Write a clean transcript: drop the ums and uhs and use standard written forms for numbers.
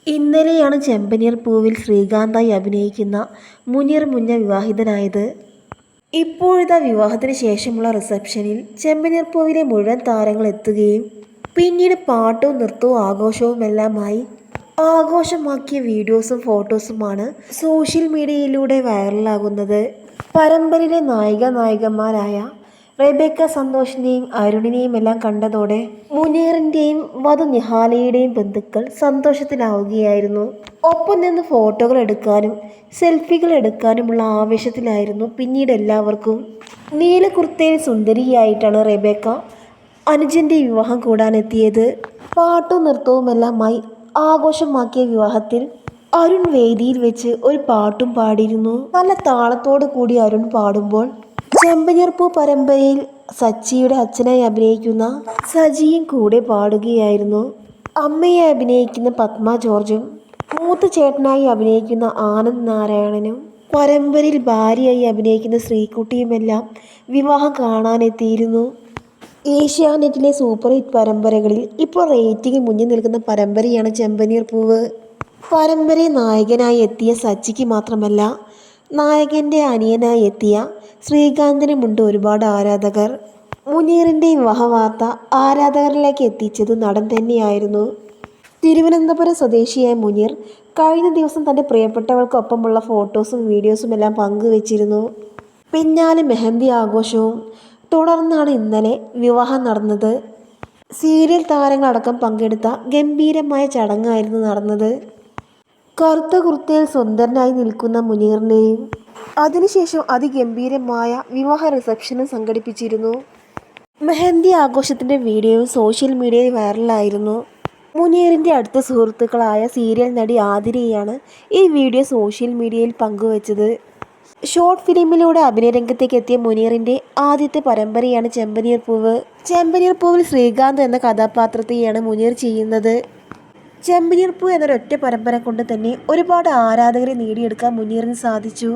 ഇന്നലെയാണ് ചെമ്പനീർ പൂവിൽ ശ്രീകാന്തായി അഭിനയിക്കുന്ന മുനീർ മുന്ന വിവാഹിതനായത്. ഇപ്പോഴത്തെ വിവാഹത്തിന് ശേഷമുള്ള റിസപ്ഷനിൽ ചെമ്പനീർ പൂവിലെ മുഴുവൻ താരങ്ങൾ എത്തുകയും പിന്നീട് പാട്ടും നൃത്തവും ആഘോഷവുമെല്ലാമായി ആഘോഷമാക്കിയ വീഡിയോസും ഫോട്ടോസുമാണ് സോഷ്യൽ മീഡിയയിലൂടെ വൈറലാകുന്നത്. പരമ്പരയിലെ നായികമാരായ റെബേക്ക സന്തോഷിനെയും അരുണിനെയും എല്ലാം കണ്ടതോടെ മുനീറിൻ്റെയും വധു നിഹാലയുടെയും ബന്ധുക്കൾ സന്തോഷത്തിലാവുകയായിരുന്നു. ഒപ്പം നിന്ന് ഫോട്ടോകൾ എടുക്കാനും സെൽഫികൾ എടുക്കാനുമുള്ള ആവേശത്തിലായിരുന്നു പിന്നീട് എല്ലാവർക്കും. നീല കുർത്തയിൽ സുന്ദരിയായിട്ടാണ് റെബേക്ക അനുജൻ്റെ വിവാഹം കൂടാനെത്തിയത്. പാട്ടും നൃത്തവുമെല്ലാമായി ആഘോഷമാക്കിയ വിവാഹത്തിൽ അരുൺ വേദിയിൽ വെച്ച് ഒരു പാട്ടും പാടിയിരുന്നു. നല്ല താളത്തോടു കൂടി അരുൺ പാടുമ്പോൾ ചെമ്പനീർ പൂ പരമ്പരയിൽ സച്ചിയുടെ അച്ഛനായി അഭിനയിക്കുന്ന സജിയും കൂടെ പാടുകയായിരുന്നു. അമ്മയെ അഭിനയിക്കുന്ന പത്മ ജോർജും മൂത്ത ചേട്ടനായി അഭിനയിക്കുന്ന ആനന്ദ് നാരായണനും പരമ്പരയിൽ ഭാര്യയായി അഭിനയിക്കുന്ന ശ്രീകുട്ടിയുമെല്ലാം വിവാഹം കാണാനെത്തിയിരുന്നു. ഏഷ്യാനെറ്റിലെ സൂപ്പർ ഹിറ്റ് പരമ്പരകളിൽ ഇപ്പോൾ റേറ്റിംഗ് മുന്നിൽ നിൽക്കുന്ന പരമ്പരയാണ് ചെമ്പനീർ പൂവ്. പരമ്പരയിൽ നായകനായി എത്തിയ സച്ചിക്ക് മാത്രമല്ല, നായകൻ്റെ അനിയനായി എത്തിയ ശ്രീകാന്തിനുമുണ്ട് ഒരുപാട് ആരാധകർ. മുനീറിൻ്റെ വിവാഹ വാർത്ത ആരാധകരിലേക്ക് എത്തിച്ചത് നടൻ തന്നെയായിരുന്നു. തിരുവനന്തപുരം സ്വദേശിയായ മുനീർ കഴിഞ്ഞ ദിവസം തൻ്റെ പ്രിയപ്പെട്ടവർക്കൊപ്പമുള്ള ഫോട്ടോസും വീഡിയോസും എല്ലാം പങ്കുവച്ചിരുന്നു. പിന്നാലെ മെഹന്തി ആഘോഷവും തുടർന്നാണ് ഇന്നലെ വിവാഹം നടന്നത്. സീരിയൽ താരങ്ങളടക്കം പങ്കെടുത്ത ഗംഭീരമായ ചടങ്ങായിരുന്നു നടന്നത്. കറുത്ത കുർത്തയിൽ സുന്ദരനായി നിൽക്കുന്ന മുനീറിനെയും അതിനുശേഷം അതിഗംഭീരമായ വിവാഹ റിസപ്ഷനും സംഘടിപ്പിച്ചിരുന്നു. മെഹന്തി ആഘോഷത്തിൻ്റെ വീഡിയോയും സോഷ്യൽ മീഡിയയിൽ വൈറലായിരുന്നു. മുനീറിൻ്റെ അടുത്ത സുഹൃത്തുക്കളായ സീരിയൽ നടി ആതിരയാണ് ഈ വീഡിയോ സോഷ്യൽ മീഡിയയിൽ പങ്കുവച്ചത്. ഷോർട്ട് ഫിലിമിലൂടെ അഭിനയരംഗത്തേക്ക് എത്തിയ മുനീറിൻ്റെ ആദ്യത്തെ പരമ്പരയാണ് ചെമ്പനീർ പൂവ്. ചെമ്പനീർ പൂവിൽ ശ്രീകാന്ത് എന്ന കഥാപാത്രത്തെയാണ് മുനീർ ചെയ്യുന്നത്. ചെമ്പനീർ പൂ എന്നൊരൊറ്റ പരമ്പര കൊണ്ട് തന്നെ ഒരുപാട് ആരാധകരെ നേടിയെടുക്കാൻ മുനീറിന് സാധിച്ചു.